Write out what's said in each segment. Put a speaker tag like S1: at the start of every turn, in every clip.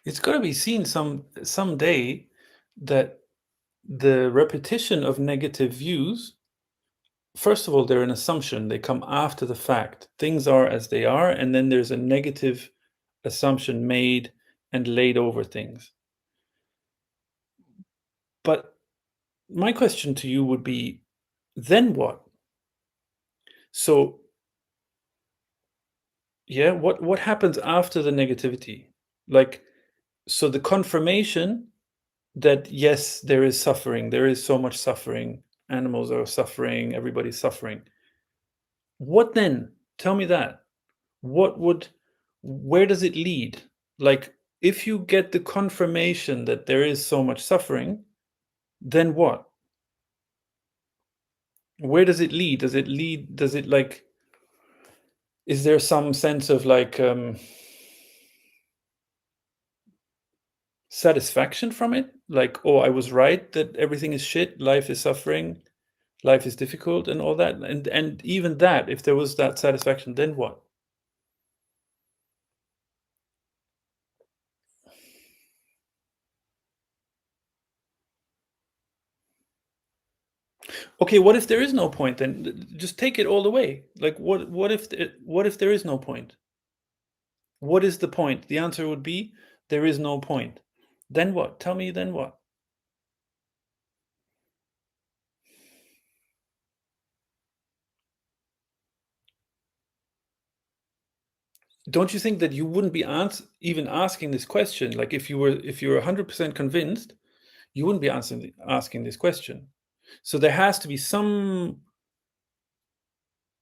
S1: It's got to be seen someday that the repetition of negative views, first of all, they're an assumption. They come after the fact. Things are as they are, and then there's a negative assumption made and laid over things. But my question to you would be, then what? So, yeah, what happens after the negativity? Like, so the confirmation that yes, there is suffering, there is so much suffering, animals are suffering, everybody's suffering. What then? Tell me that. What would where does it lead? Like, if you get the confirmation that there is so much suffering, then what? Where does it lead? Does it like is there some sense of like satisfaction from it? Like, oh, I was right that everything is shit, life is suffering, life is difficult and all that. And even that, if there was that satisfaction, then what? Okay, what if there is no point then? Just take it all the way. Like what if there is no point? What is the point? The answer would be there is no point. Then what? Tell me then what? Don't you think that you wouldn't be even asking this question? Like if you were 100% convinced, you wouldn't be asking this question. So there has to be some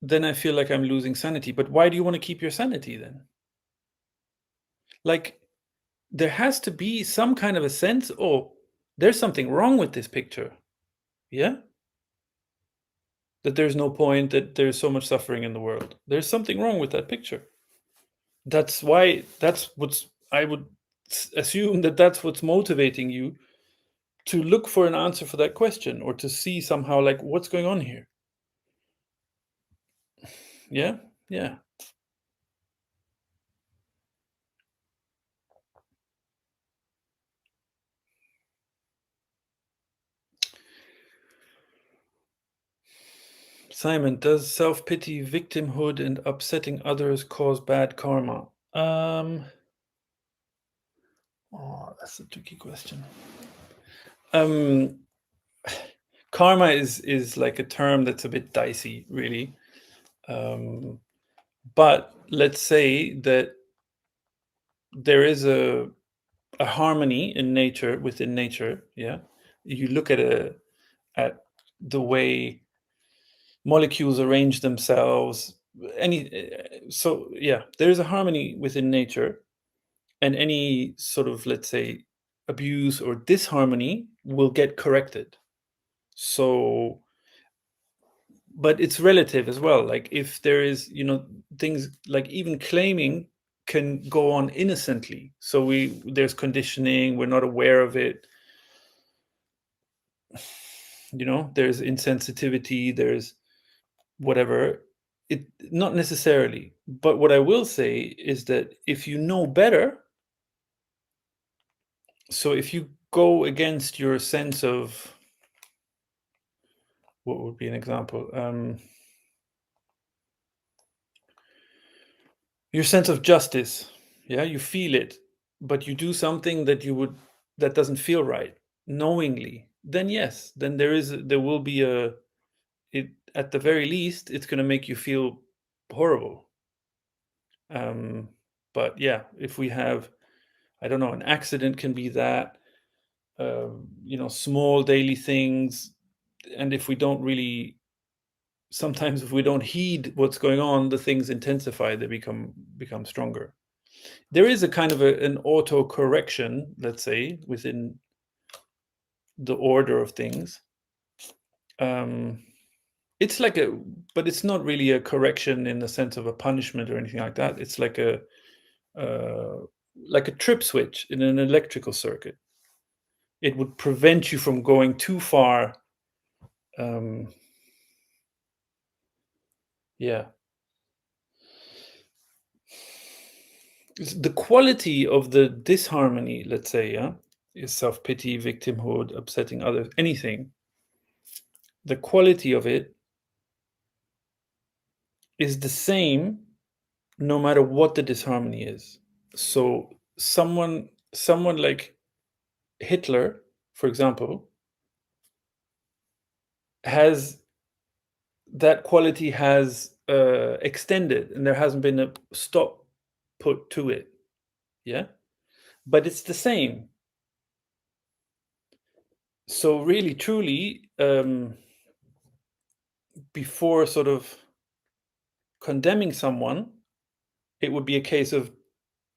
S1: then I feel like I'm losing sanity. But why do you want to keep your sanity then? Like there has to be some kind of a sense, oh, there's something wrong with this picture. Yeah? That there's no point, that there's so much suffering in the world. There's something wrong with that picture. That's what's I would assume that that's what's motivating you to look for an answer for that question or to see somehow like what's going on here. Yeah? Yeah. Simon, does self-pity, victimhood, and upsetting others cause bad karma? Oh, that's a tricky question. Um, Karma is like a term that's a bit dicey, really. Um, but let's say that there is a harmony in nature within nature. Yeah, you look at the way molecules arrange themselves. So yeah, there is a harmony within nature, and any sort of let's say abuse or disharmony will get corrected. So but it's relative as well. Like if there is, things like even claiming can go on innocently. So there's conditioning, we're not aware of it. There's insensitivity, there's whatever. It not necessarily. But what I will say is that if you know better, so if you go against your sense of what would be an example? Your sense of justice, yeah, you feel it, but you do something that doesn't feel right knowingly, then yes, then there will be it at the very least, it's gonna make you feel horrible. Um, but yeah, if we have, I don't know, an accident can be that, small daily things, and if we don't really sometimes if we don't heed what's going on, the things intensify, they become stronger. There is a kind of an auto correction, let's say, within the order of things. Um, it's like but it's not really a correction in the sense of a punishment or anything like that. It's uh, like a trip switch in an electrical circuit. It would prevent you from going too far. Um, yeah. The quality of the disharmony, let's say, yeah, is self-pity, victimhood, upsetting others, anything. The quality of it is the same no matter what the disharmony is. So someone like Hitler, for example, has that quality has extended, and there hasn't been a stop put to it. Yeah, but it's the same. So really, truly, before sort of condemning someone, it would be a case of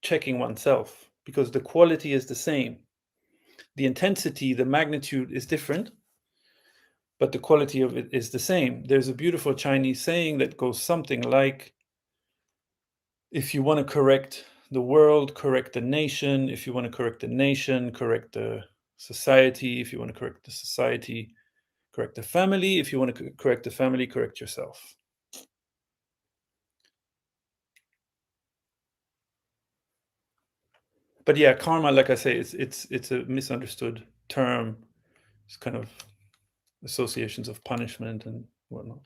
S1: checking oneself because the quality is the same. The intensity, the magnitude is different, but the quality of it is the same. There's a beautiful Chinese saying that goes something like, if you want to correct the world, correct the nation. If you want to correct the nation, correct the society. If you want to correct the society, correct the family. If you want to correct the family, correct yourself. But yeah, karma, like I say, it's a misunderstood term. It's kind of associations of punishment and whatnot.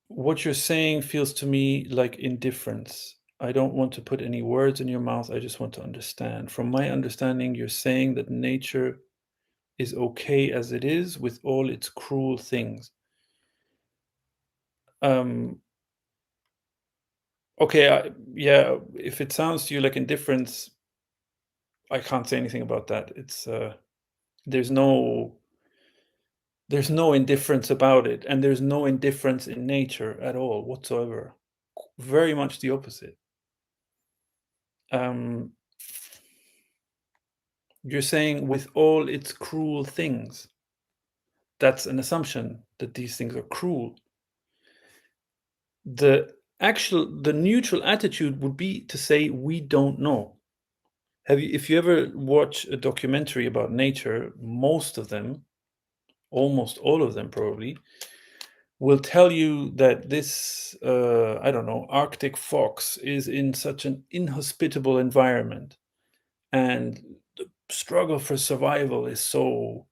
S1: What you're saying feels to me like indifference. I don't want to put any words in your mouth. I just want to understand. From my understanding, you're saying that nature is okay as it is with all its cruel things. Um, okay, yeah, if it sounds to you like indifference, I can't say anything about that. It's there's no there's no indifference about it, and there's no indifference in nature at all whatsoever. Very much the opposite. Um, you're saying with all its cruel things. That's an assumption that these things are cruel. The neutral attitude would be to say we don't know. If you ever watch a documentary about nature, most of them, almost all of them probably, will tell you that this, I don't know, Arctic fox is in such an inhospitable environment, and the struggle for survival is so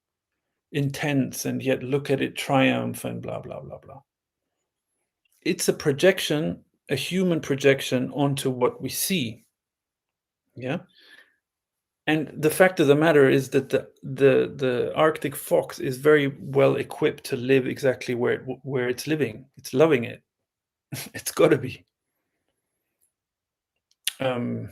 S1: intense, and yet look at it triumph and blah blah blah blah. It's a projection, a human projection onto what we see. Yeah. And the fact of the matter is that the Arctic fox is very well equipped to live exactly where it's living. It's loving it. It's got to be. Um,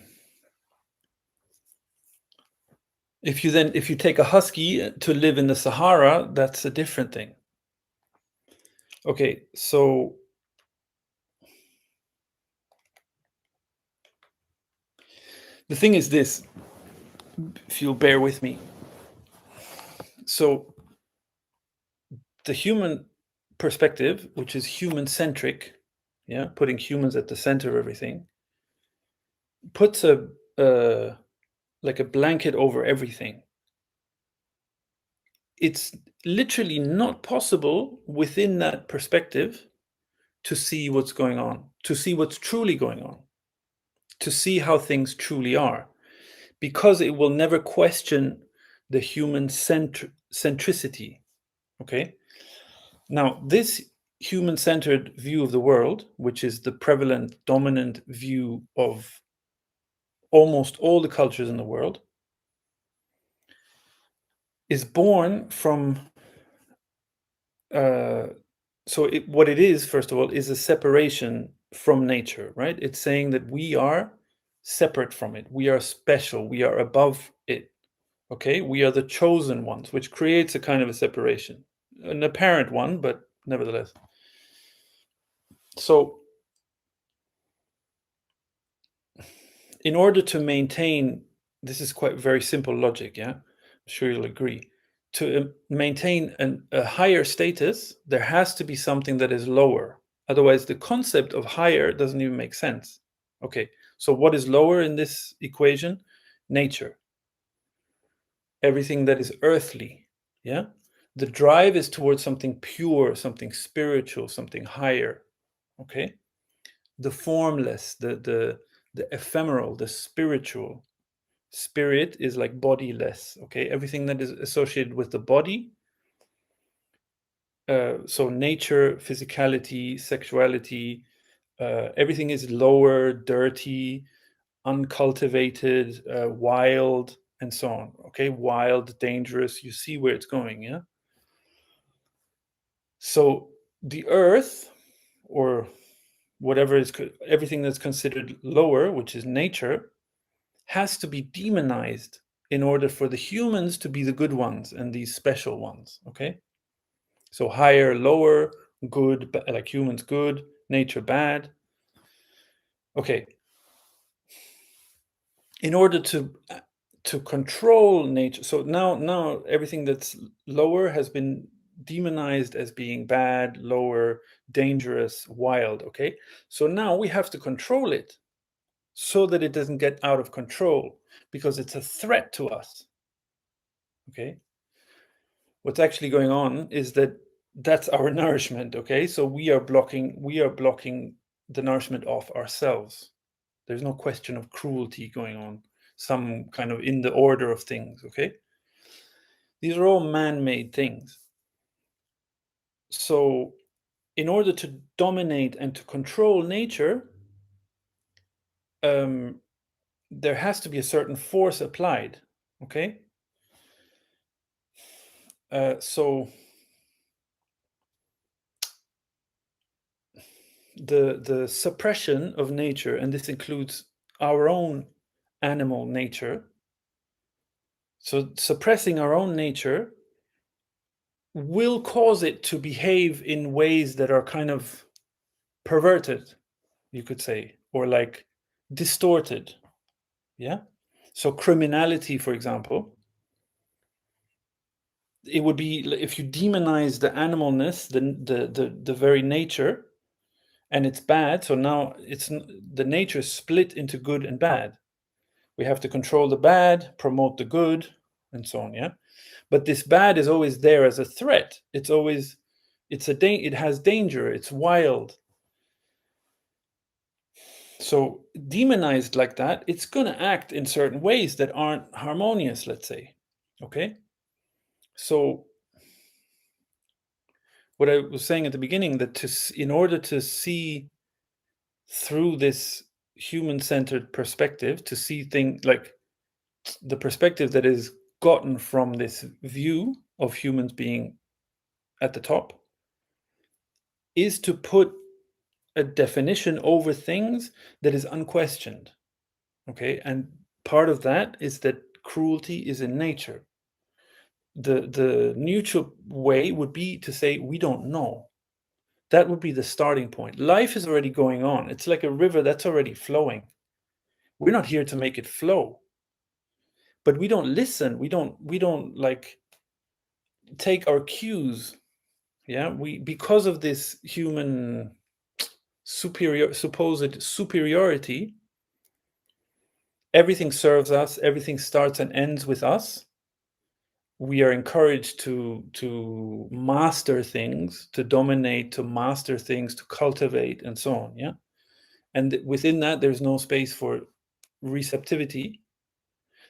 S1: if you take a husky to live in the Sahara, that's a different thing. Okay, so the thing is this, if you'll bear with me. So the human perspective, which is human centric, yeah, putting humans at the center of everything, puts a like a blanket over everything. It's literally not possible within that perspective to see what's going on, to see what's truly going on, to see how things truly are, because it will never question the human centricity. Okay. Now, this human centered view of the world, which is the prevalent, dominant view of almost all the cultures in the world, is born from what it is, first of all, is a separation from nature, right? It's saying that we are separate from it, we are special, we are above it. Okay, we are the chosen ones, which creates a kind of a separation, an apparent one, but nevertheless. So in order to maintain, this is quite very simple logic, yeah, I'm sure you'll agree. To maintain a higher status, there has to be something that is lower. Otherwise, the concept of higher doesn't even make sense. Okay, so what is lower in this equation? Nature. Everything that is earthly. Yeah. The drive is towards something pure, something spiritual, something higher. Okay. The formless, the ephemeral, the spiritual. Spirit is like bodiless. Okay. Everything that is associated with the body. So nature, physicality, sexuality, everything is lower, dirty, uncultivated, wild, and so on. Okay, wild, dangerous. You see where it's going, yeah? So the earth, or whatever is everything that's considered lower, which is nature, has to be demonized in order for the humans to be the good ones and these special ones. Okay, so higher, lower, good, like humans good, nature bad. Okay, in order to control nature, so now everything that's lower has been demonized as being bad, lower, dangerous, wild. Okay, so now we have to control it so that it doesn't get out of control, because it's a threat to us. Okay, what's actually going on is that that's our nourishment. Okay, so we are blocking the nourishment of ourselves. There's no question of cruelty going on, some kind of in the order of things. Okay, these are all man-made things. So in order to dominate and to control nature, there has to be a certain force applied. Okay, so the suppression of nature, and this includes our own animal nature. So suppressing our own nature will cause it to behave in ways that are kind of perverted, you could say, or like distorted. Yeah. So criminality, for example, it would be if you demonize the animalness, the very nature, and it's bad. So now the nature is split into good and bad. We have to control the bad, promote the good, and so on. Yeah. But this bad is always there as a threat. It has danger. It's wild. So demonized like that, it's going to act in certain ways that aren't harmonious, let's say. Okay. So what I was saying at the beginning, that in order to see through this human-centered perspective, to see things like the perspective that is gotten from this view of humans being at the top, is to put a definition over things that is unquestioned. Okay, and part of that is that cruelty is in nature. The neutral way would be to say we don't know. That would be the starting point. Life is already going on. It's like a river that's already flowing. We're not here to make it flow. But we don't listen. We don't like take our cues. Yeah, we, because of this human supposed superiority, everything serves us, everything starts and ends with us. We are encouraged to master things, to dominate, to master things, to cultivate, and so on. Yeah, and within that, there's no space for receptivity.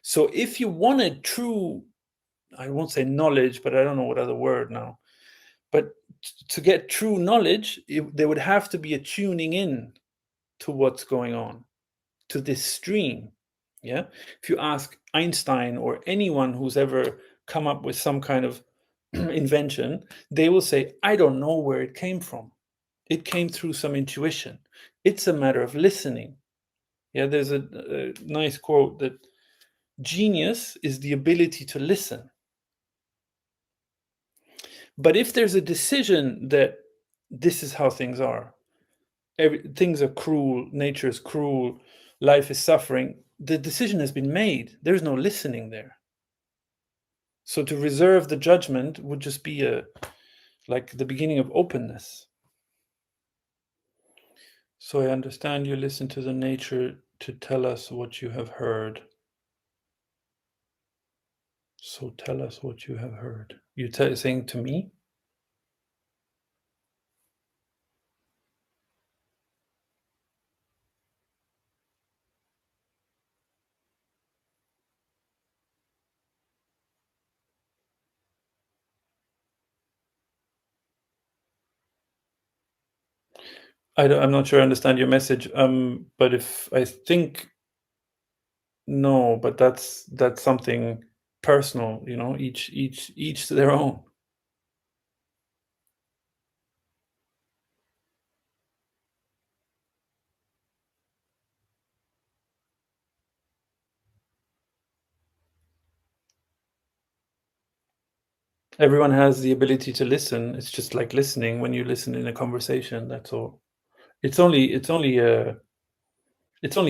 S1: So if you wanted true, I won't say knowledge, but I don't know what other word now. But to get true knowledge, there would have to be a tuning in to what's going on, to this stream. Yeah. If you ask Einstein or anyone who's ever come up with some kind of invention, they will say, I don't know where it came from. It came through some intuition. It's a matter of listening. Yeah, there's a nice quote that genius is the ability to listen. But if there's a decision that this is how things are, things are cruel, nature is cruel, life is suffering, the decision has been made. There's no listening there. So to reserve the judgment would just be like the beginning of openness. So I understand you listen to the nature to tell us what you have heard. So tell us what you have heard. You're saying to me? I'm not sure I understand your message. But if I think no, but that's something personal, you know, each to their own. Everyone has the ability to listen. It's just like listening when you listen in a conversation, that's all. It's only a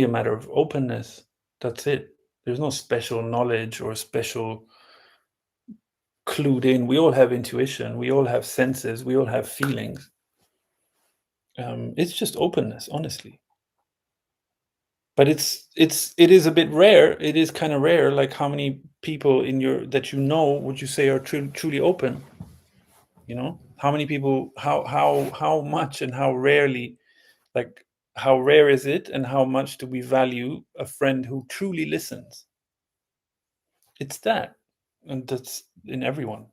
S1: matter of openness. That's it. There's no special knowledge or special clued in. We all have intuition. We all have senses. We all have feelings. It's just openness, honestly. But it is a bit rare. It is kind of rare. Like how many people in your that you know would you say are truly open? You know, how many people? How much and how rarely? Like how rare is it, and how much do we value a friend who truly listens? It's that, and that's in everyone.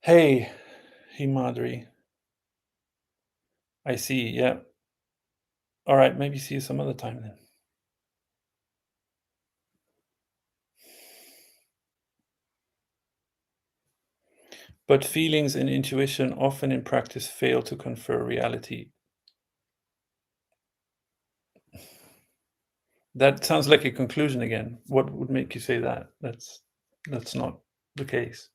S1: Hey, Himadri. I see. Yeah. All right. Maybe see you some other time then. But feelings and intuition often in practice fail to confer reality. That sounds like a conclusion again. What would make you say that? That's not the case.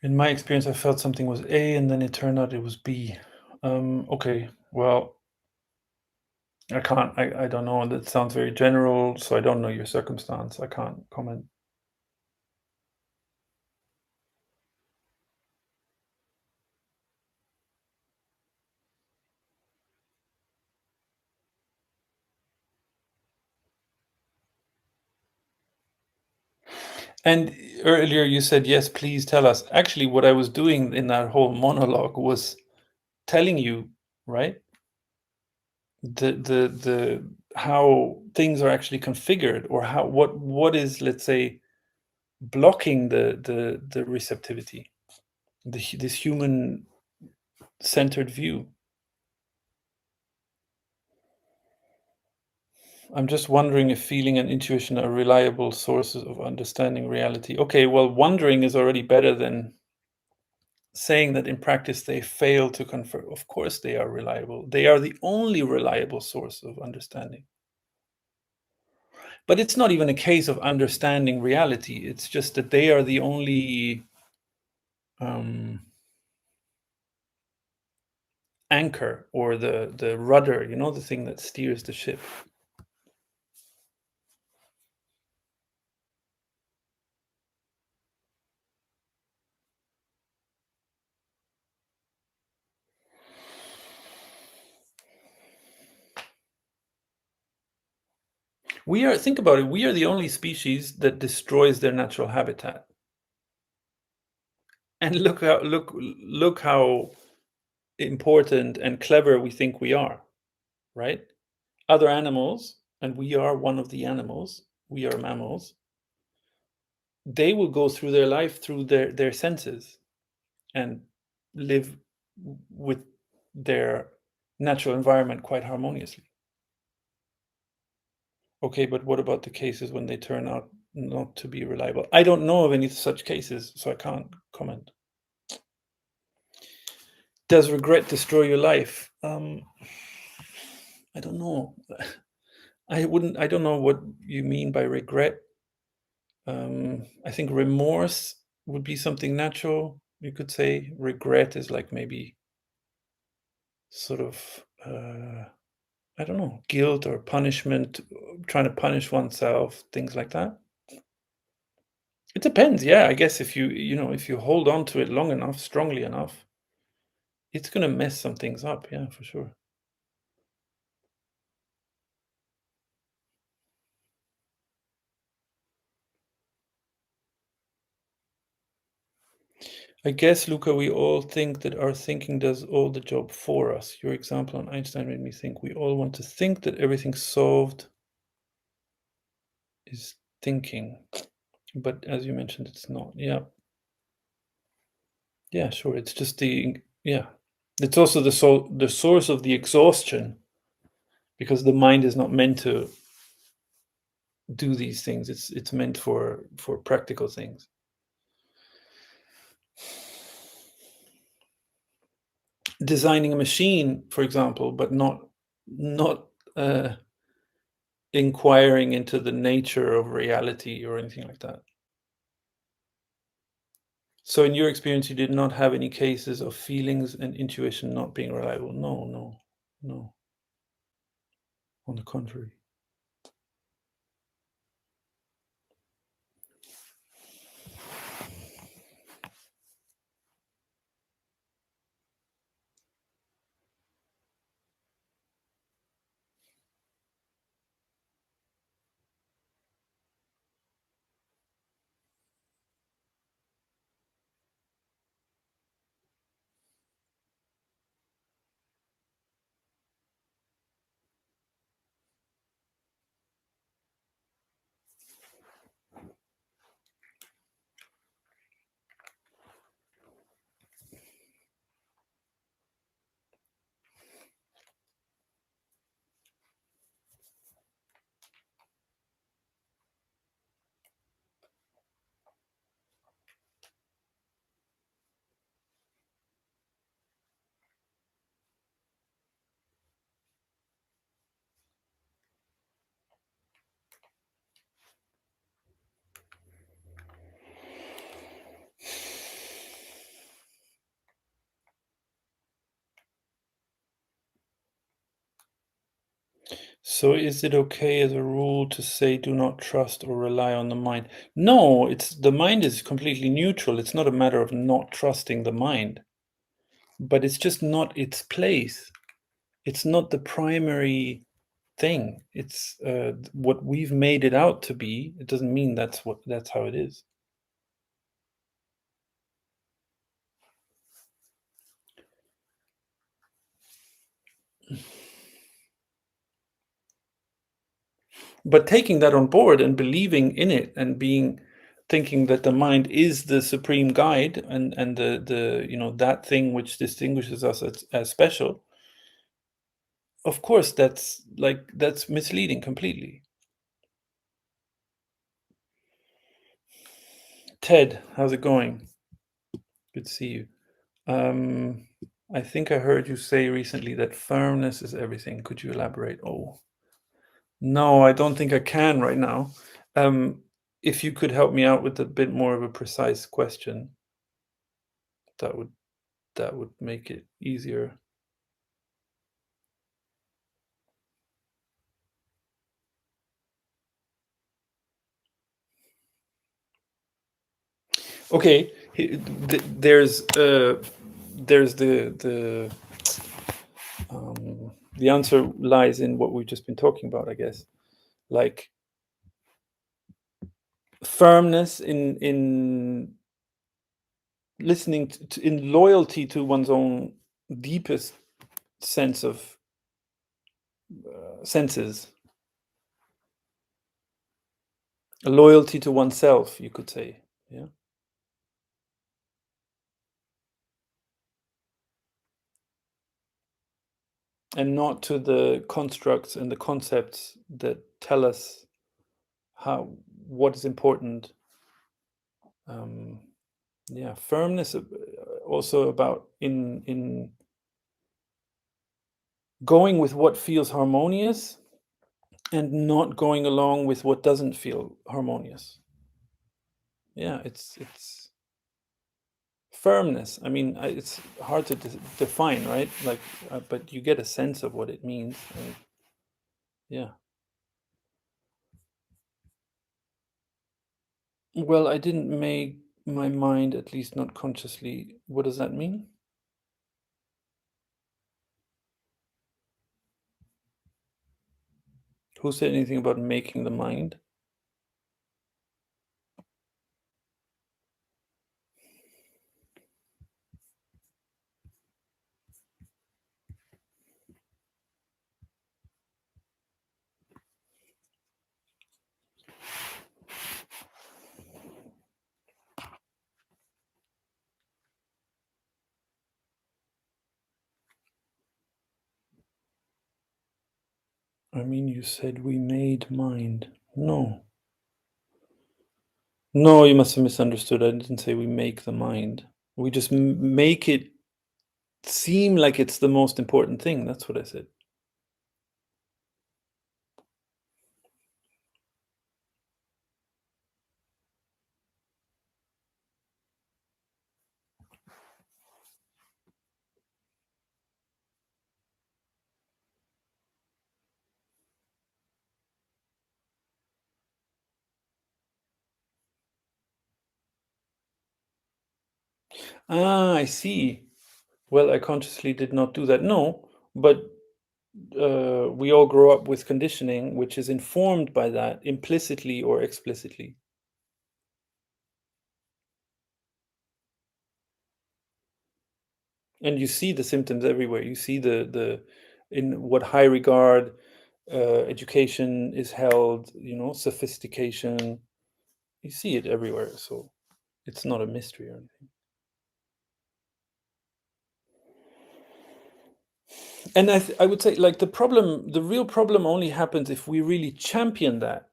S1: In my experience, I felt something was A, and then it turned out it was B. Okay, well, I can't. I don't know. That sounds very general, so I don't know your circumstance. I can't comment. And earlier you said, yes, please tell us. Actually, what I was doing in that whole monologue was telling you, right? The how things are actually configured, or how what is, let's say, blocking the receptivity, this human centered view. I'm just wondering if feeling and intuition are reliable sources of understanding reality. Okay, well, wondering is already better than saying that in practice they fail to confer. Of course, they are reliable. They are the only reliable source of understanding. But it's not even a case of understanding reality. It's just that they are the only um, anchor, or the rudder. You know, the thing that steers the ship. Think about it. We are the only species that destroys their natural habitat. And look how important and clever we think we are, right? Other animals, and we are one of the animals, we are mammals, they will go through their life through their senses and live with their natural environment quite harmoniously. Okay, but what about the cases when they turn out not to be reliable? I don't know of any such cases, so I can't comment. Does regret destroy your life? I don't know. I don't know what you mean by regret. I think remorse would be something natural. You could say regret is like maybe sort of, I don't know, guilt or punishment, trying to punish oneself, things like that. It depends. Yeah, I guess if if you hold on to it long enough, strongly enough, it's gonna mess some things up. Yeah, for sure. I guess, Luca, we all think that our thinking does all the job for us. Your example on Einstein made me think we all want to think that everything solved is thinking. But as you mentioned, it's not. Yeah. Yeah, sure. It's just yeah. It's also the source of the exhaustion because the mind is not meant to do these things. It's meant for practical things. Designing a machine, for example, but not inquiring into the nature of reality or anything like that. So in your experience, you did not have any cases of feelings and intuition not being reliable? No, no, no. On the contrary. So is it okay as a rule to say do not trust or rely on the mind? No, it's the mind is completely neutral. It's not a matter of not trusting the mind, but it's just not its place. It's not the primary thing. It's what we've made it out to be. It doesn't mean that's how it is. But taking that on board and believing in it and being thinking that the mind is the supreme guide and the that thing which distinguishes us as special, of course that's misleading completely. Ted, how's it going? Good to see you. um I think I heard you say recently that firmness is everything. Could you elaborate? Oh, no, I don't think I can right now. um if you could help me out with a bit more of a precise question, that would that would make it easier. Okay, there's the answer lies in what we've just been talking about, I guess. Like firmness in listening in loyalty to one's own deepest sense of senses, a loyalty to oneself, you could say. Yeah, and not to the constructs and the concepts that tell us how what is important. um Yeah, firmness, also about in going with what feels harmonious and not going along with what doesn't feel harmonious. Yeah, it's firmness. I mean, it's hard to define, right? Like, but you get a sense of what it means, and yeah. Well, I didn't make my mind, at least not consciously. What does that mean? Who said anything about making the mind? I mean, you said we made mind. No. No, you must have misunderstood. I didn't say we make the mind. We just make it seem like it's the most important thing. That's what I said. Ah, I see. Well, I consciously did not do that. No, but we all grow up with conditioning, which is informed by that implicitly or explicitly. And you see the symptoms everywhere. You see the in what high regard education is held, sophistication. You see it everywhere, so it's not a mystery or anything. And I would say, like, the real problem only happens if we really champion that.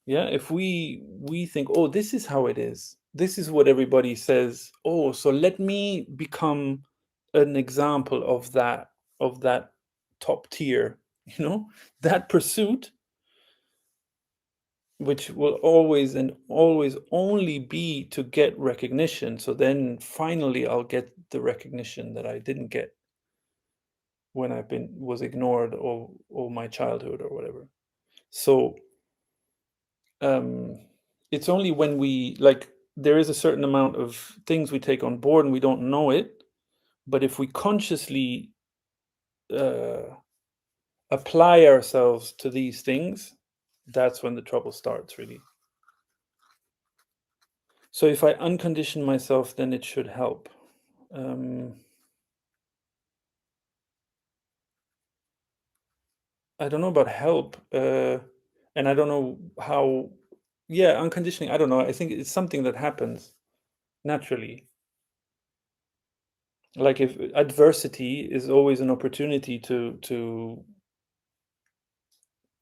S1: Yeah, if we think, oh, this is how it is. This is what everybody says. Oh, so let me become an example of that top tier, that pursuit, which will always and always only be to get recognition. So then finally I'll get the recognition that I didn't get when I've been was ignored or my childhood or whatever. So um it's only when we like there is a certain amount of things we take on board and we don't know it, but if we consciously uh apply ourselves to these things, that's when the trouble starts really. So if I uncondition myself, then it should help. um I don't know about help, and I don't know how. Yeah, unconditioning, I don't know, I think it's something that happens naturally. Like, if adversity is always an opportunity to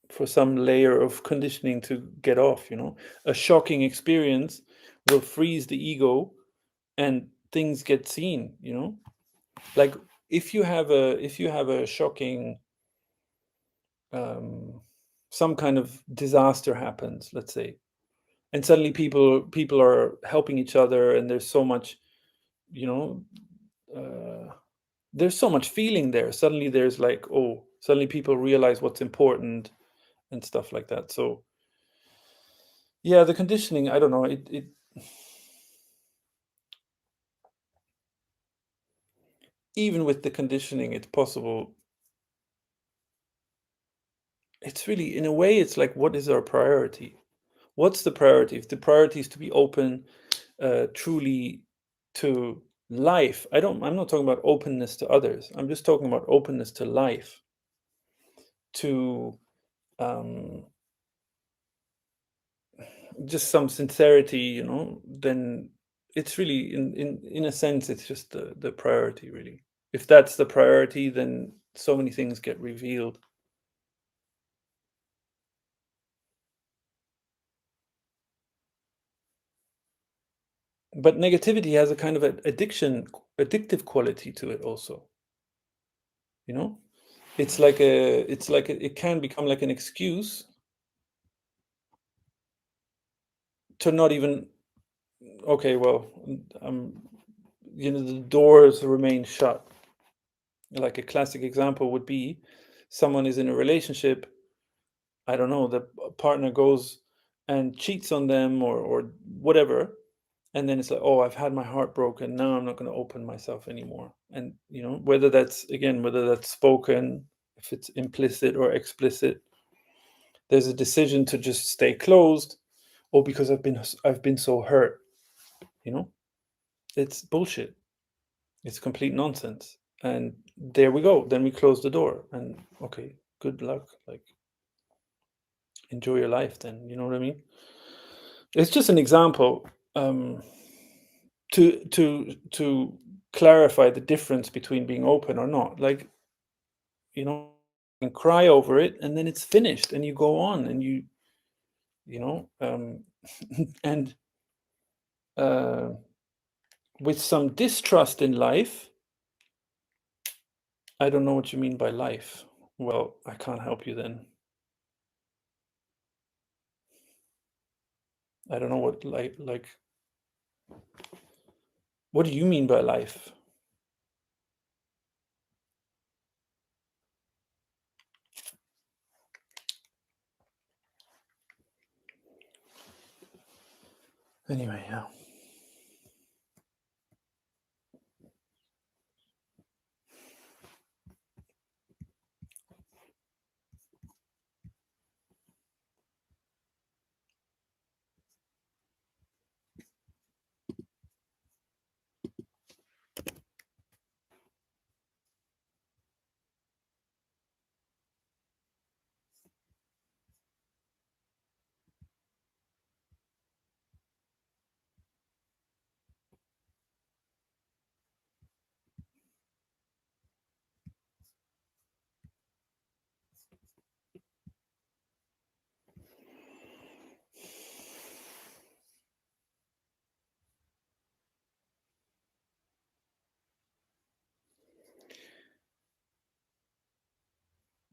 S1: for some layer of conditioning to get off, a shocking experience will freeze the ego and things get seen, like, if you have a shocking, um some kind of disaster happens, let's say, and suddenly people are helping each other, and you know uh, there's so much feeling there. Suddenly there's like, oh, suddenly people realize what's important and stuff like that. So yeah, the conditioning, I don't know, it even with the conditioning, it's possible. It's really, in a way, it's like, what is our priority? What's the priority? If the priority is to be open, truly, to life, I'm not talking about openness to others, I'm just talking about openness to life, to um just some sincerity, then it's really, in a sense, it's just the priority, really. If that's the priority, then so many things get revealed. But negativity has a kind of addictive quality to it also, you know it can become like an excuse to not even, okay, well, the doors remain shut. Like a classic example would be someone is in a relationship, I don't know, the partner goes and cheats on them or whatever, and then it's like, oh, I've had my heart broken, now I'm not going to open myself anymore. And whether that's, again, whether that's spoken, if it's implicit or explicit, there's a decision to just stay closed, or because I've been so hurt. you know it's bullshit. It's complete nonsense. And there we go, then we close the door, and okay, good luck, like, enjoy your life then, you know what I mean? It's just an example, to clarify the difference between being open or not. Like, you know you can cry over it, and then it's finished, and you go on, and you know and uh with some distrust in life. I don't know what you mean by life. Well, I can't help you then. I don't know what, like, what do you mean by life? Anyway, yeah.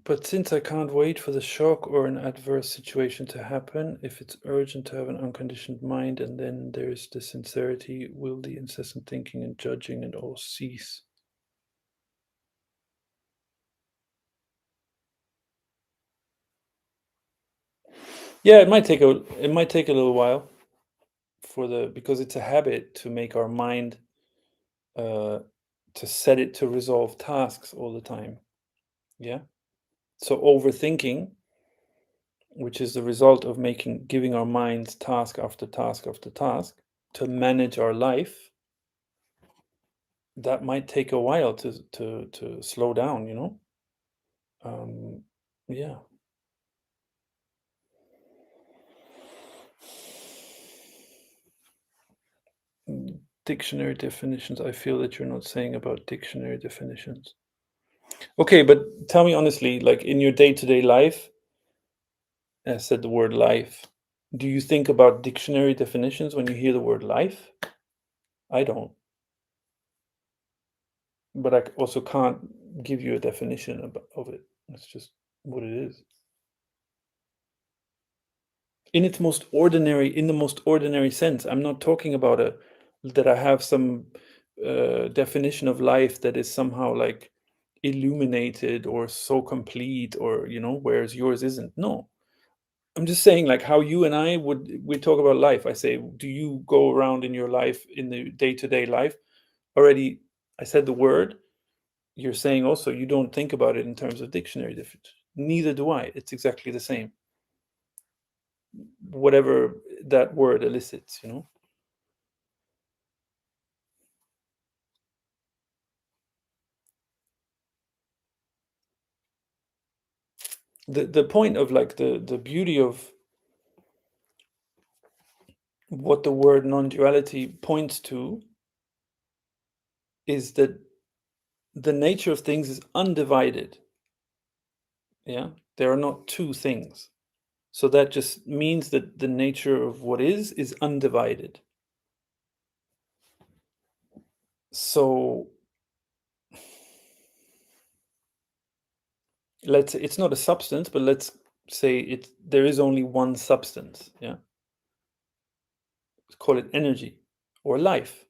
S1: But since I can't wait for the shock or an adverse situation to happen, if it's urgent to have an unconditioned mind, and then there's the sincerity, will the incessant thinking and judging and all cease? Yeah, it might take a little while because it's a habit to make our mind, uh, to set it to resolve tasks all the time. Yeah. So overthinking, which is the result of giving our minds task after task after task to manage our life, that might take a while to slow down. Um, yeah. Dictionary definitions. I feel that you're not saying about dictionary definitions. Okay, but tell me honestly, like, in your day-to-day life, I said the word life. Do you think about dictionary definitions when you hear the word life? I don't, but I also can't give you a definition of it. It's just what it is. In the most ordinary sense. I'm not talking about a that I have some definition of life that is somehow like illuminated or so complete, or whereas yours isn't. No, I'm just saying, like, how you and we talk about life. I say, do you go around in your life, in the day-to-day life, already? I said the word. You're saying also you don't think about it in terms of dictionary definition. Neither do I. It's exactly the same. Whatever that word elicits. The point of, like, the beauty of what the word non-duality points to is that the nature of things is undivided. Yeah, there are not two things. So that just means that the nature of what is undivided. So let's say it's not a substance, but let's say there is only one substance. Yeah, let's call it energy or life.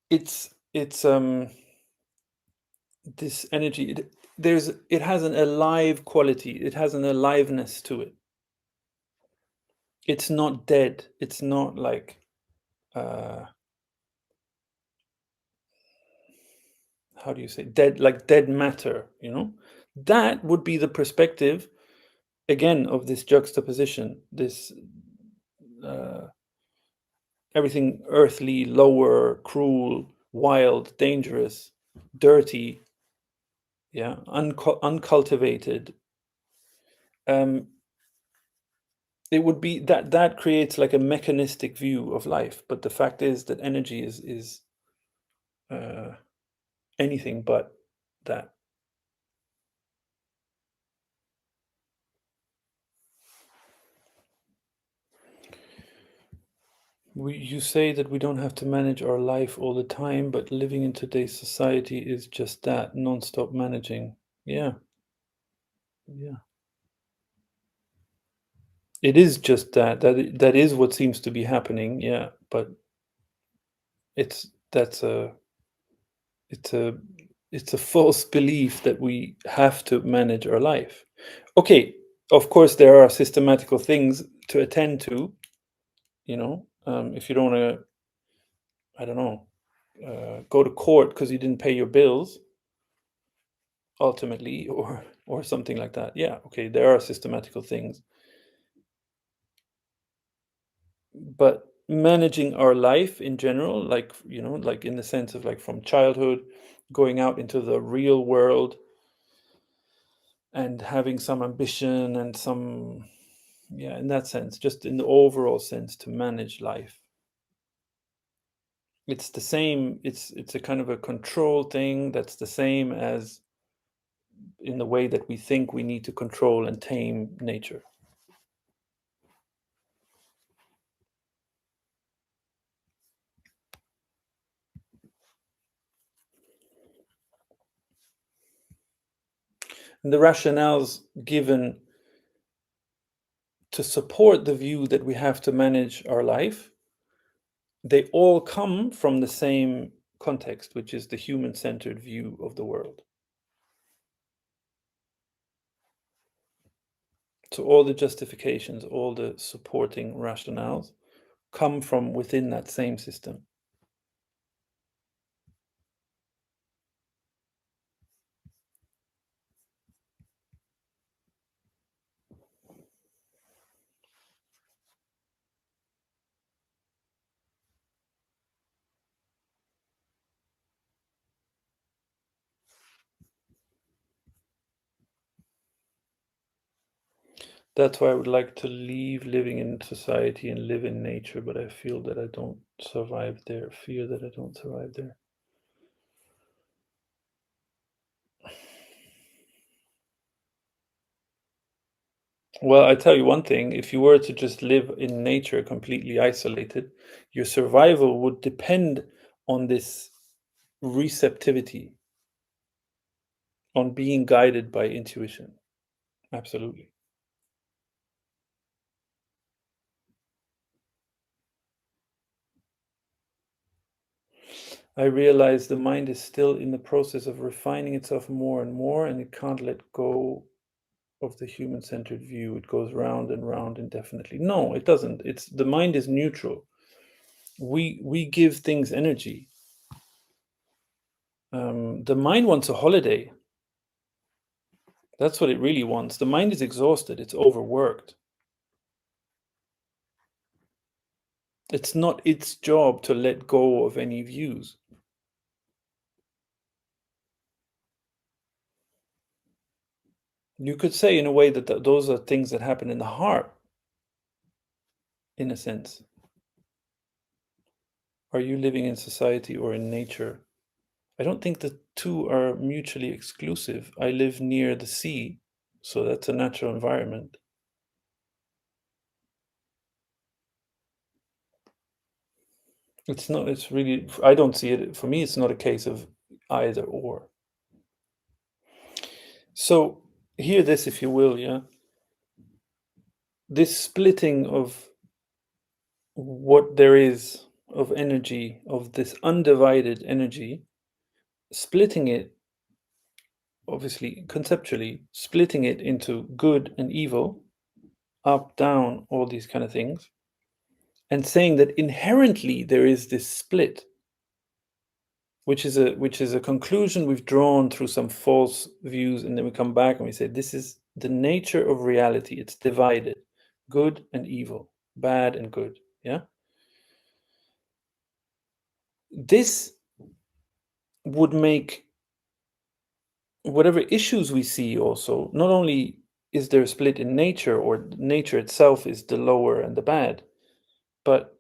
S1: It's this energy. It has an alive quality. It has an aliveness to it. It's not dead. It's not like uh, how do you say dead? Like dead matter. That would be the perspective again of this juxtaposition. This uh, everything earthly, lower, cruel, wild, dangerous, dirty, yeah, uncultivated. Um, it would be that creates like a mechanistic view of life. But the fact is that energy is uh, anything but that. You say that we don't have to manage our life all the time, but living in today's society is just that non-stop managing. Yeah, yeah. It is just that is what seems to be happening. Yeah, but it's that's a it's a it's a false belief that we have to manage our life. Okay, of course there are systematical things to attend to. If you don't want to, I don't know, go to court because you didn't pay your bills ultimately, or something like that. Yeah, okay, there are systematical things, but managing our life in general, like like in the sense of like from childhood, going out into the real world and having some ambition and some, yeah, in that sense, just in the overall sense, to manage life. It's the same. It's a kind of a control thing that's the same as in the way that we think we need to control and tame nature. And the rationales given to support the view that we have to manage our life, they all come from the same context, which is the human-centered view of the world. So all the justifications, all the supporting rationales come from within that same system. That's why I would like to leave living in society and live in nature, but I feel that I don't survive there, fear that I don't survive there. Well, I tell you one thing, if you were to just live in nature completely isolated, your survival would depend on this receptivity, on being guided by intuition. Absolutely. I realize the mind is still in the process of refining itself more and more, and it can't let go of the human-centered view. It goes round and round indefinitely. No, it doesn't. It's the mind is neutral. We give things energy. The mind wants a holiday. That's what it really wants. The mind is exhausted. It's overworked. It's not its job to let go of any views. You could say, in a way, that those are things that happen in the heart, in a sense. Are you living in society or in nature? I don't think the two are mutually exclusive. I live near the sea, so that's a natural environment. It's not, it's really, I don't see it. For me, it's not a case of either or. So hear this, if you will, yeah. This splitting of what there is of energy, of this undivided energy, splitting it, obviously, conceptually, splitting it into good and evil, up, down, all these kind of things, and saying that inherently there is this split, which is a conclusion we've drawn through some false views, and then we come back and we say this is the nature of reality. It's divided, good and evil, bad and good. Yeah, this would make whatever issues we see also, not only is there a split in nature, or nature itself is the lower and the bad, but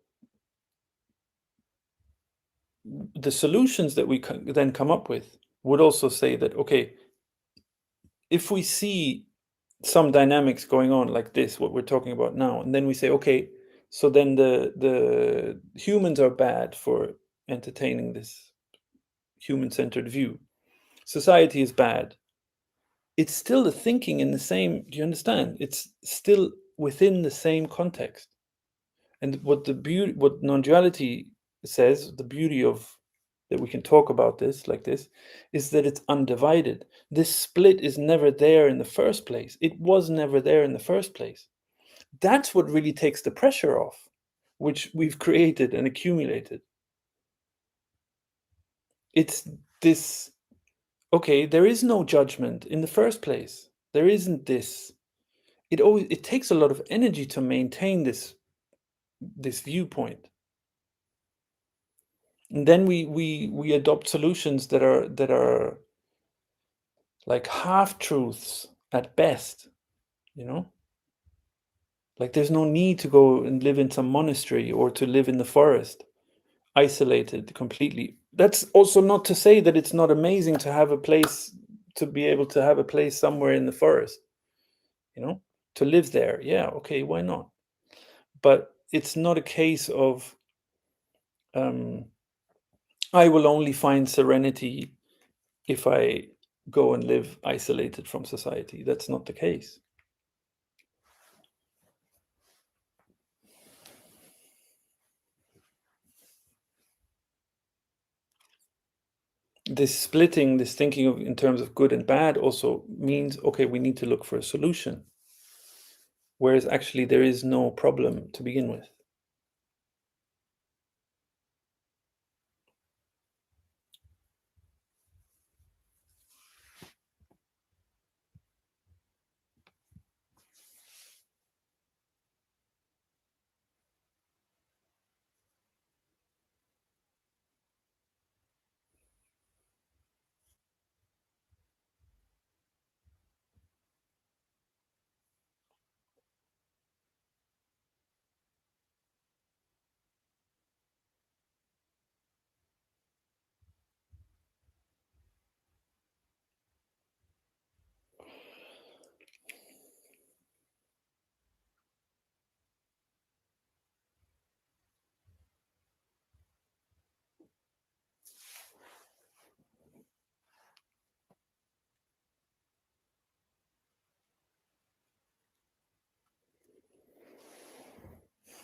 S1: the solutions that we then come up with would also say that, okay, if we see some dynamics going on like this, what we're talking about now, and then we say, okay, so then the humans are bad for entertaining this human-centered view, society is bad, it's still the thinking in the same, do you understand, it's still within the same context. And what non-duality says, the beauty of that we can talk about this like this, is that it's undivided. This split is never there in the first place. It was never there in the first place. That's what really takes the pressure off, which we've created and accumulated. It's this, okay, there is no judgment in the first place. There isn't this. It takes a lot of energy to maintain this viewpoint. And then we adopt solutions that are like half truths at best, you know? Like there's no need to go and live in some monastery or to live in the forest, isolated completely. That's also not to say that it's not amazing to have a place, to be able to have a place somewhere in the forest, you know, to live there. Yeah, okay, why not? But it's not a case of um, I will only find serenity if I go and live isolated from society. That's not the case. This splitting, this thinking of in terms of good and bad also means, okay, we need to look for a solution, whereas actually there is no problem to begin with.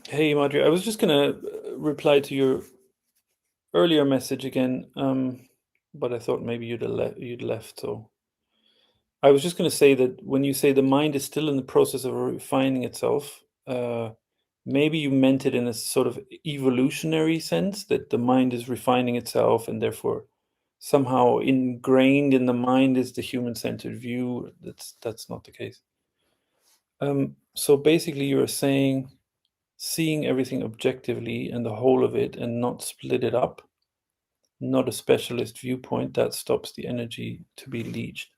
S1: Hey, Madri, I was just gonna reply to your earlier message again, but I thought maybe you'd left. So I was just gonna say that when you say the mind is still in the process of refining itself, maybe you meant it in a sort of evolutionary sense, that the mind is refining itself and therefore somehow ingrained in the mind is the human-centered view. That's not the case. So basically, you're saying seeing everything objectively and the whole of it and not split it up, not a specialist viewpoint, that stops the energy to be leached.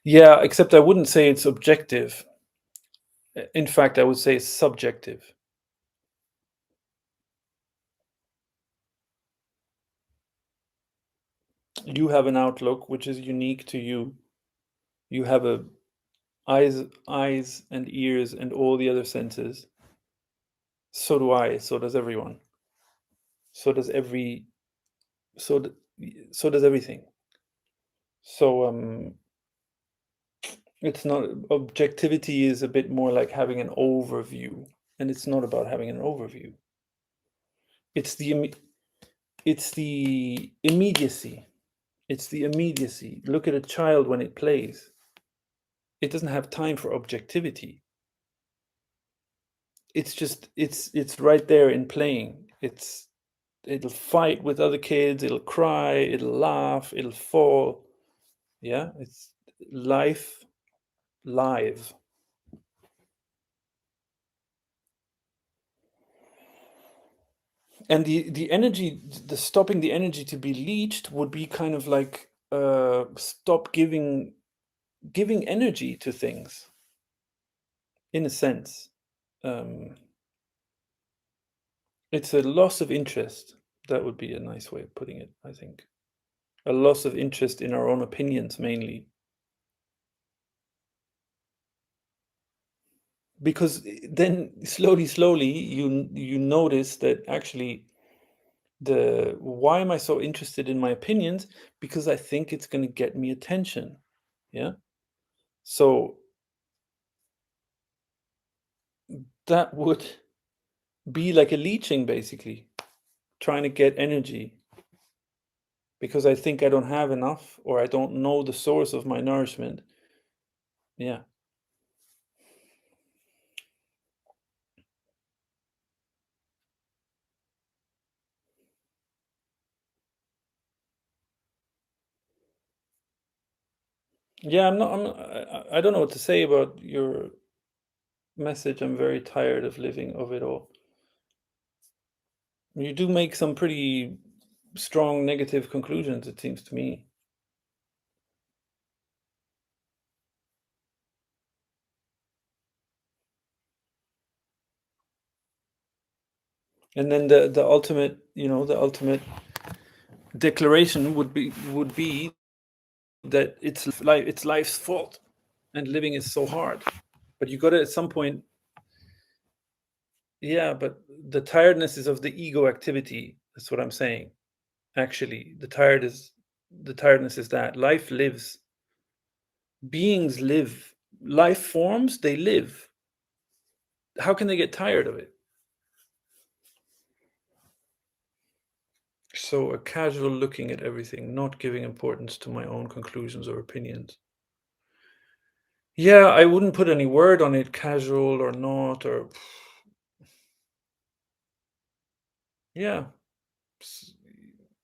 S1: Yeah, except I wouldn't say it's objective. In fact, I would say it's subjective. You have an outlook which is unique to you. You have a eyes and ears and all the other senses. So do I. So does everyone. So does every. So so does everything. So It's not objectivity is a bit more like having an overview, and it's not about having an overview. It's the it's the immediacy. It's the immediacy. Look at a child when it plays. It doesn't have time for objectivity. It's just it's right there in playing. It'll fight with other kids, it'll cry, it'll laugh, it'll fall. Yeah, it's life live. And the energy, the stopping the energy to be leached would be kind of like stop giving energy to things in a sense. Um, it's a loss of interest. That would be a nice way of putting it, I think. A loss of interest in our own opinions mainly. Because then slowly, you notice that actually the why am I so interested in my opinions? Because I think it's going to get me attention. Yeah. So that would be like a leeching, basically, trying to get energy because I think I don't have enough or I don't know the source of my nourishment. Yeah. Yeah, I don't know what to say about your message. I'm very tired of living of it all. You do make some pretty strong negative conclusions, it seems to me. And then the ultimate, the ultimate declaration would be that it's life's fault and living is so hard. But you got to at some point, yeah, but the tiredness is of the ego activity. That's what I'm saying. Actually, the tiredness is that life lives, beings live, life forms, they live. How can they get tired of it? So a casual looking at everything, not giving importance to my own conclusions or opinions. Yeah, I wouldn't put any word on it, casual or not, or yeah, s-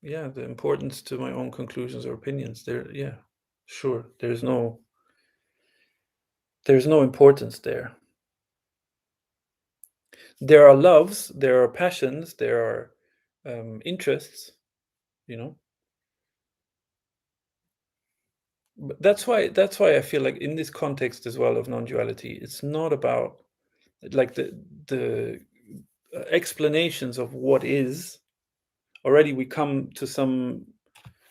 S1: yeah, the importance to my own conclusions or opinions. There, yeah, sure. There's no importance there. There are loves, there are passions, there are interests. You know, but that's why I feel like in this context as well of non-duality, it's not about like the explanations of what is. Already we come to some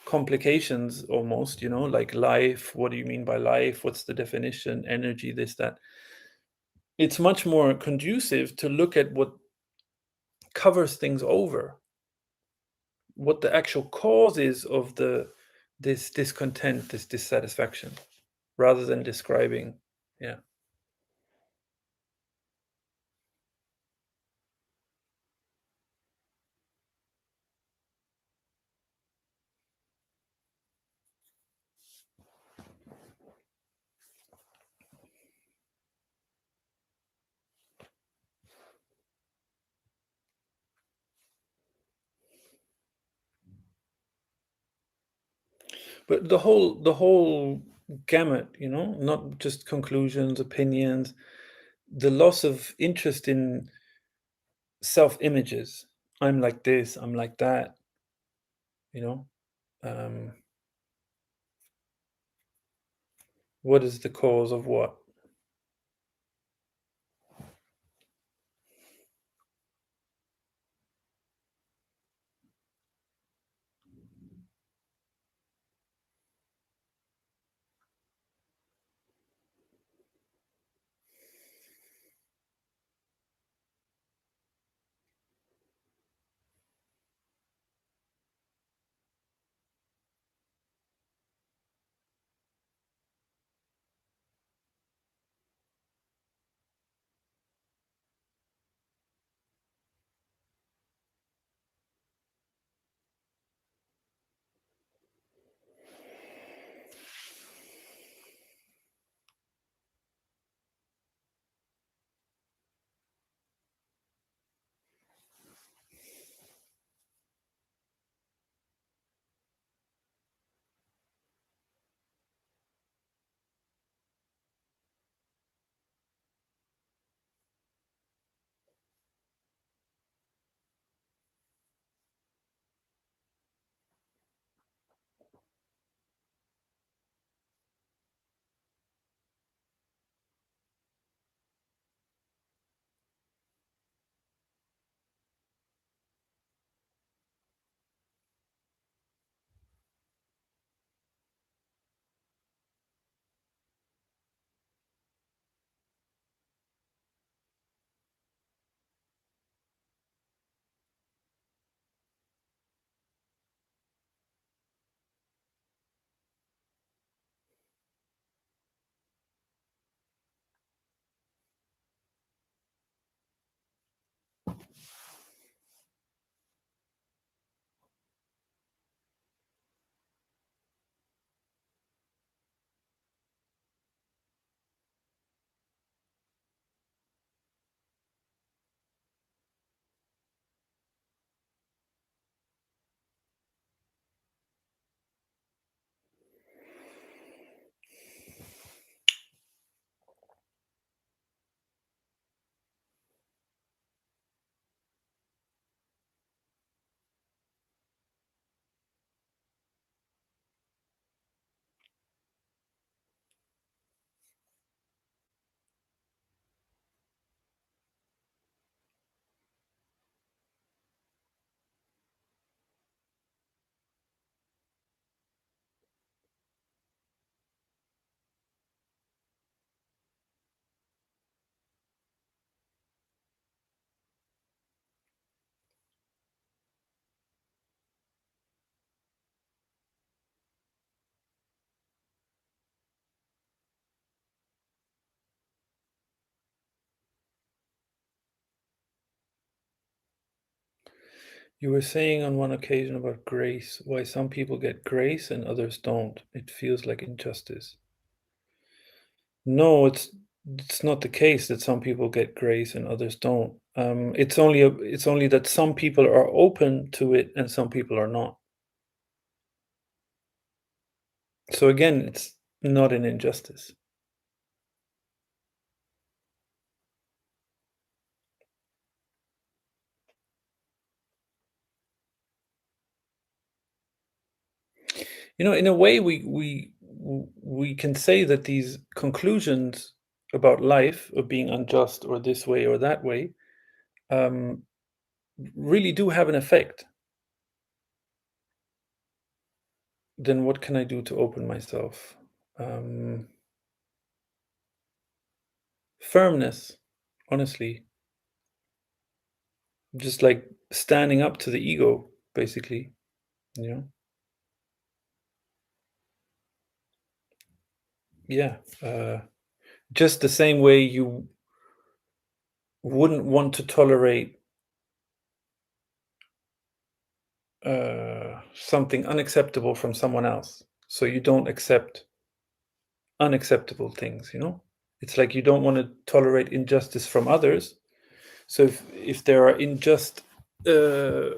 S1: complications almost, like life. What do you mean by life? What's the definition? Energy, this, that. It's much more conducive to look at what covers things over, what the actual cause is of this discontent, this dissatisfaction, rather than describing. Yeah. But the whole gamut, not just conclusions, opinions, the loss of interest in self-images. I'm like this, I'm like that, you know? Um, what is the cause of what? You were saying on one occasion about grace, why some people get grace and others don't. It feels like injustice. No, it's not the case that some people get grace and others don't. It's only that some people are open to it and some people are not. So again, it's not an injustice. In a way, we can say that these conclusions about life, of being unjust or this way or that way, um, really do have an effect. Then what can I do to open myself? Um, Firmness, honestly, just like standing up to the ego, basically. You know, yeah. Just the same way you wouldn't want to tolerate something unacceptable from someone else, so you don't accept unacceptable things. It's like you don't want to tolerate injustice from others. So if there are unjust uh,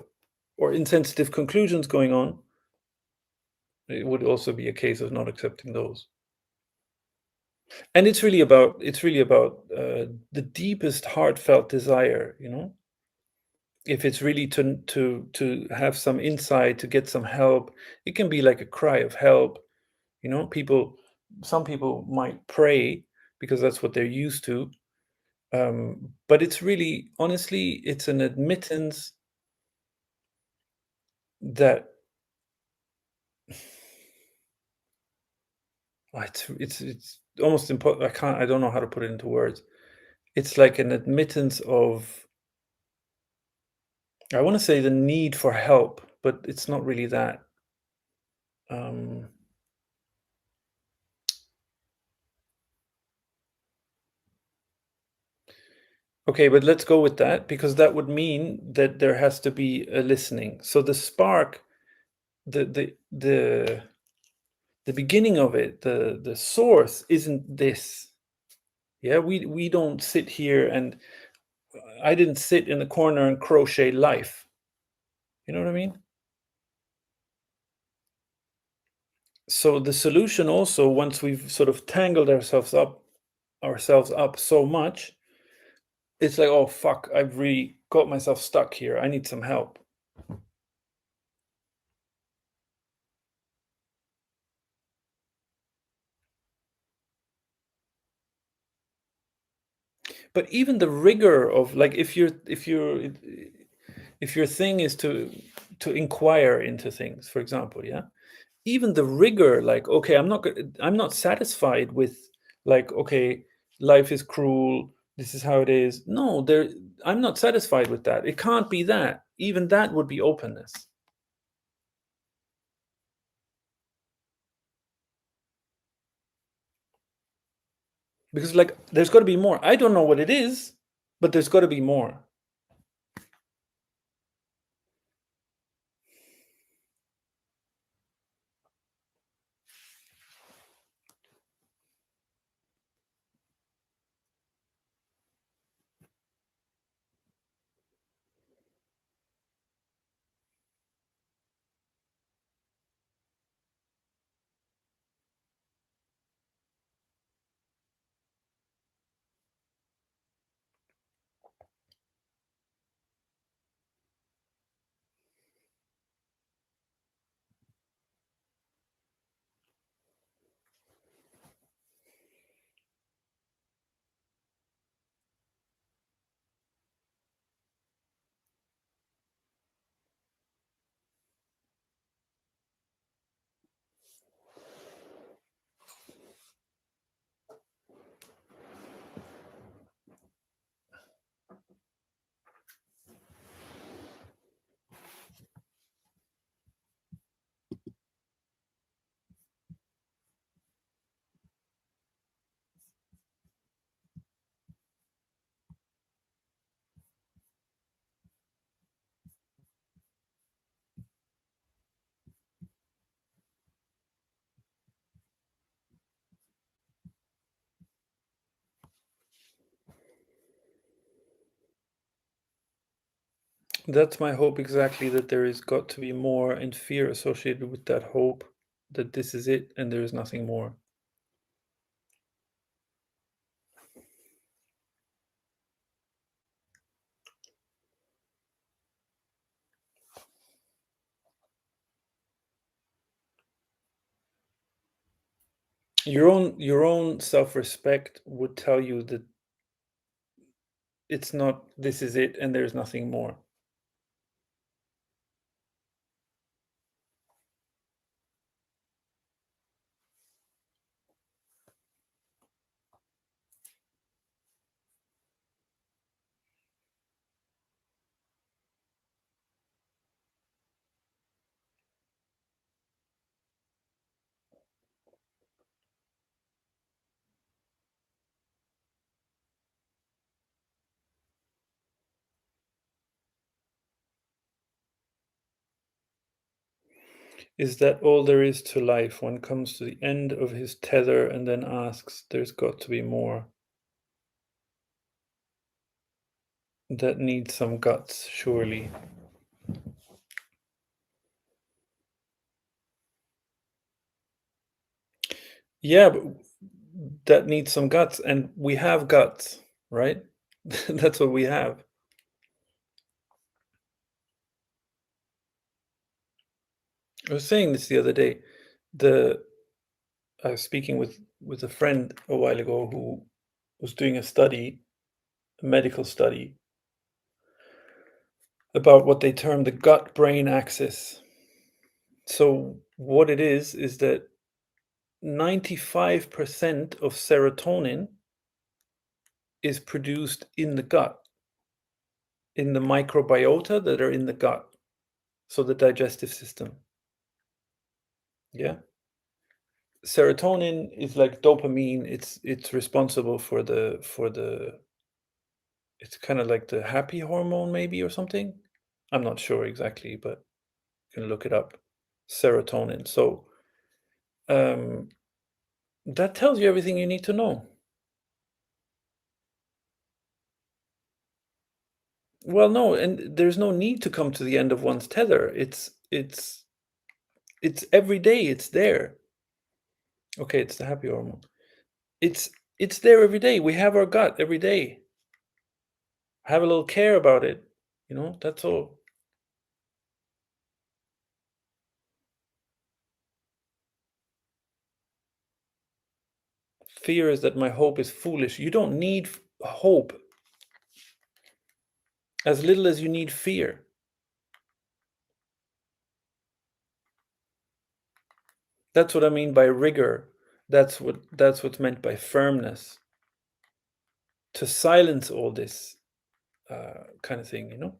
S1: or insensitive conclusions going on, it would also be a case of not accepting those. And it's really about the deepest heartfelt desire. If it's really to have some insight, to get some help, it can be like a cry of help. People, some people might pray because that's what they're used to. But it's really, honestly, it's an admittance that it's almost impossible. I don't know how to put it into words. It's like an admittance of, I want to say, the need for help, but it's not really that. Um, okay, but let's go with that, because that would mean that there has to be a listening. So the spark, the beginning of it, the source isn't this. Yeah, we don't sit here and I didn't sit in the corner and crochet life. You know what I mean? So the solution also, once we've sort of tangled ourselves up so much, it's like, oh fuck, I've really got myself stuck here. I need some help. But even the rigor of, like, if your thing is to inquire into things, for example, yeah, even the rigor, like, okay, I'm not satisfied with, like, okay, life is cruel, this is how it is. No, I'm not satisfied with that. It can't be that. Even that would be openness. Because, like, there's got to be more. I don't know what it is, but there's got to be more. That's my hope exactly, that there is got to be more, and fear associated with that hope that this is it and there is nothing more. Your own self-respect would tell you that it's not this is it and there's nothing more. Is that all there is to life? One comes to the end of his tether and then asks, there's got to be more. That needs some guts, surely. Yeah, but that needs some guts, and we have guts, right? That's what we have. I was saying this the other day. The I was speaking with a friend a while ago who was doing a study, a medical study, about what they term the gut-brain axis. So what it is that 95% of serotonin is produced in the gut, in the microbiota that are in the gut, so the digestive system. Yeah. Serotonin is like dopamine. It's responsible for the it's kind of like the happy hormone maybe or something. I'm not sure exactly, but you can look it up. Serotonin. So um, that tells you everything you need to know. Well, no, and there's no need to come to the end of one's tether. It's every day. It's there. Okay, it's the happy hormone. It's it's there every day. We have our gut every day. Have a little care about it. That's all. Fear is that my hope is foolish. You don't need hope as little as you need fear. That's what I mean by rigor. That's what's meant by firmness. To silence all this kind of thing.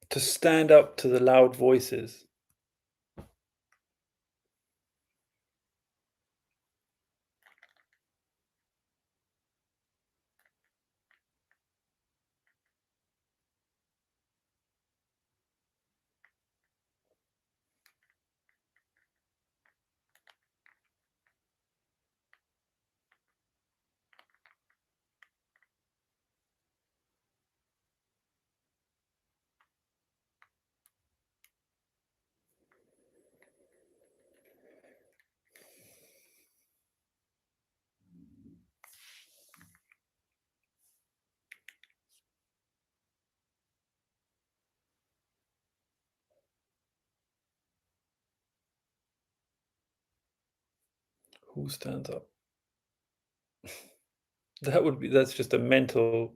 S1: To stand up to the loud voices. Who stands up? That's just a mental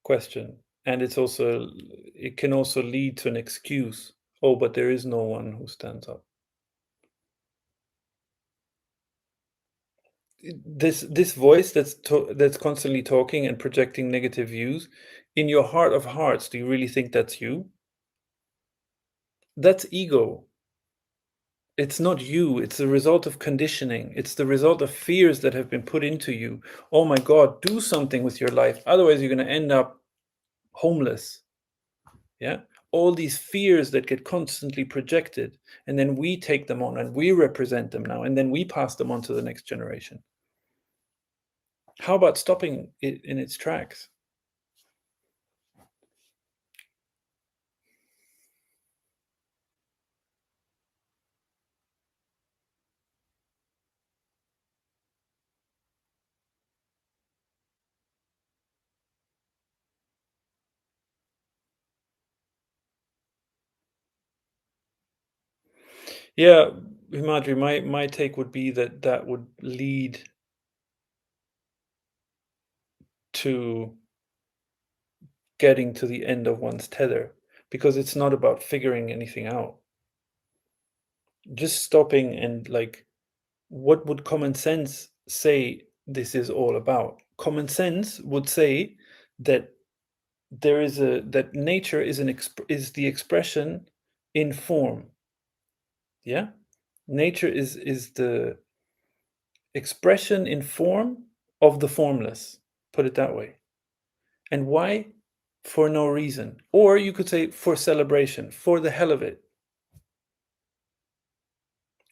S1: question. And it can also lead to an excuse. Oh, but there is no one who stands up. This voice that's constantly talking and projecting negative views, in your heart of hearts, do you really think that's you? That's ego. It's not you. It's the result of conditioning. It's the result of fears that have been put into you. Oh my God, do something with your life. Otherwise, you're going to end up homeless. Yeah. All these fears that get constantly projected, and then we take them on and we represent them now, and then we pass them on to the next generation. How about stopping it in its tracks? Yeah, Himadri, my take would be that that would lead to getting to the end of one's tether, because it's not about figuring anything out. Just stopping and like, what would common sense say this is all about? Common sense would say that that nature is is the expression in form. Yeah, nature is the expression in form of the formless. Put it that way. And why? For no reason. Or you could say for celebration, for the hell of it.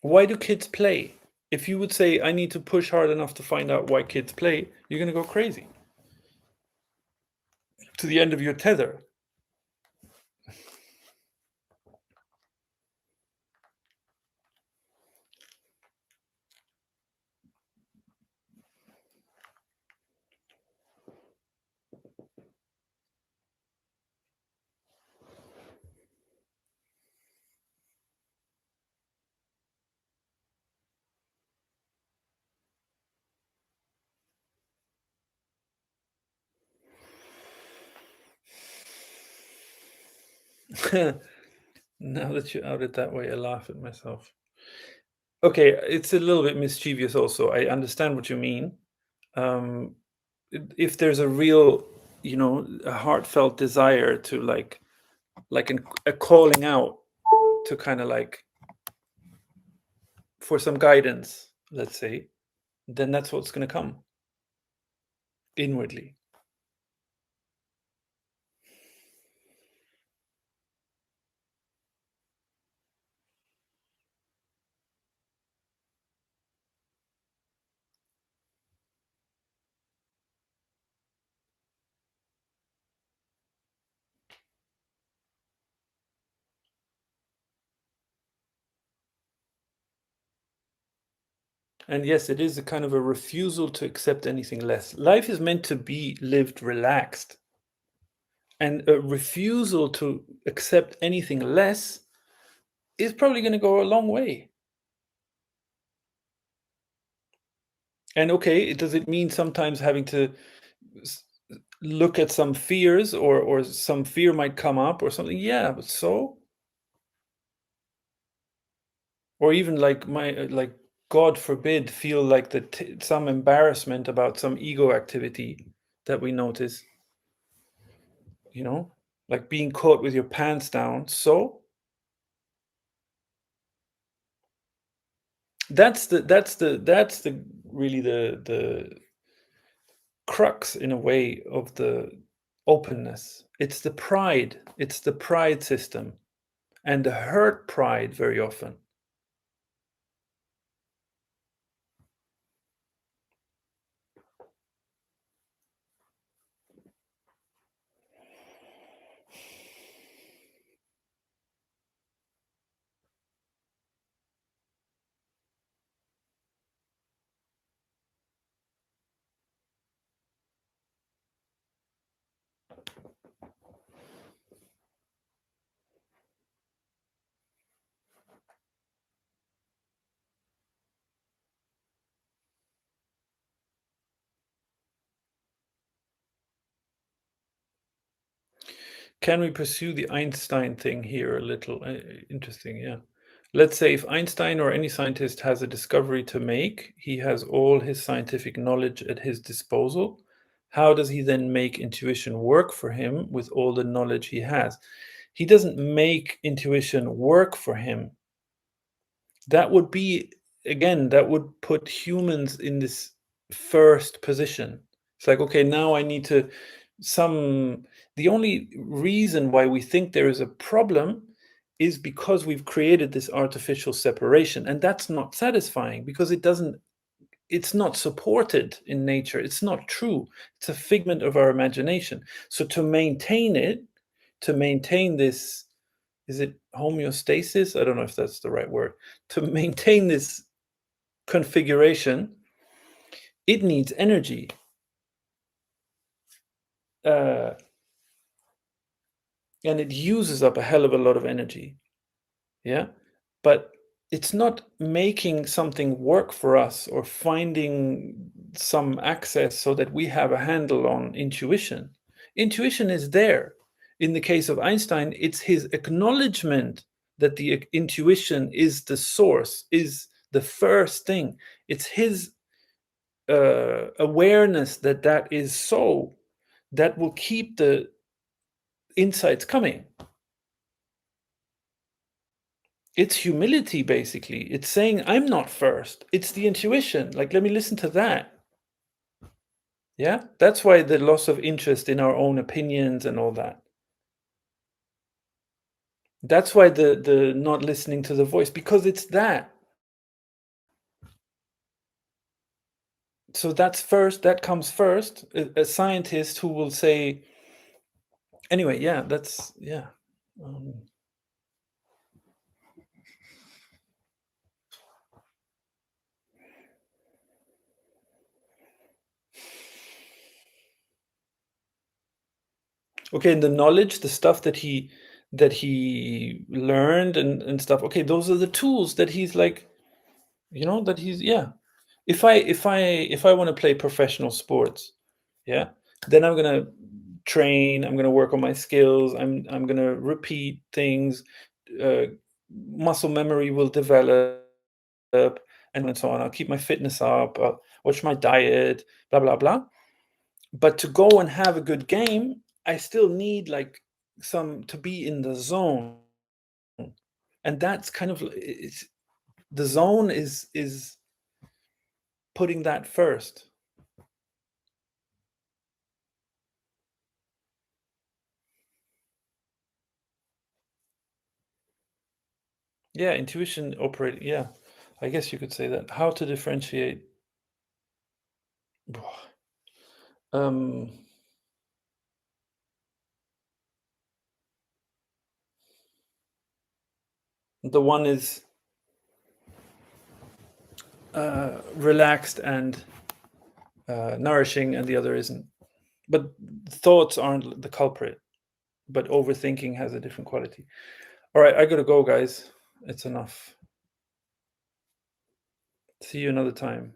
S1: Why do kids play? If you would say, I need to push hard enough to find out why kids play, you're going to go crazy to the end of your tether. Now that you out it that way, I laugh at myself. Okay, it's a little bit mischievous also. I understand what you mean. Um, if there's a real, a heartfelt desire to a calling out to kind of like for some guidance, let's say, then that's what's going to come inwardly. And yes, it is a kind of a refusal to accept anything less. Life is meant to be lived relaxed. And a refusal to accept anything less is probably going to go a long way. And okay, does it mean sometimes having to s- look at some fears, or some fear might come up or something? Yeah, but so, or even like like, God forbid, feel like some embarrassment about some ego activity that we notice, you know, like being caught with your pants down. So that's the really the crux in a way of the openness. It's the pride system, and the hurt pride very often. Can we pursue the Einstein thing here a little? Interesting, yeah. Let's say if Einstein or any scientist has a discovery to make, he has all his scientific knowledge at his disposal. How does he then make intuition work for him with all the knowledge he has? He doesn't make intuition work for him. That would be, again, that would put humans in this first position. It's like, okay, now I need to some the only reason why we think there is a problem is because we've created this artificial separation, and that's not satisfying because it's not supported in nature. It's not true. It's a figment of our imagination. So to maintain it, to maintain this, is it homeostasis? I don't know if that's the right word. To maintain this configuration, it needs energy. And it uses up a hell of a lot of energy. Yeah. But it's not making something work for us or finding some access so that we have a handle on intuition. Intuition is there. In the case of Einstein, it's his acknowledgement that the intuition is the source, is the first thing. It's his awareness that that is so, that will keep the insights coming. It's humility, basically. It's saying, I'm not first. It's the intuition. Like, let me listen to that. Yeah? That's why the loss of interest in our own opinions and all that. That's why the not listening to the voice, because it's that. So that's first, that comes first. A scientist who will say, anyway, yeah, that's, yeah. Okay, and the knowledge, the stuff that he learned and stuff. Okay, those are the tools that he's like, that he's, yeah. If I want to play professional sports, yeah, then I'm gonna train. I'm gonna work on my skills. I'm gonna repeat things. Uh, Muscle memory will develop, and so on. I'll keep my fitness up. I'll watch my diet. Blah blah blah. But to go and have a good game, I still need like some to be in the zone, and that's kind of it's the zone is putting that first. Yeah, intuition operate. Yeah, I guess you could say that. How to differentiate? Um, the one is relaxed and nourishing, and the other isn't. But thoughts aren't the culprit. But overthinking has a different quality. All right, I gotta go, guys. It's enough. See you another time.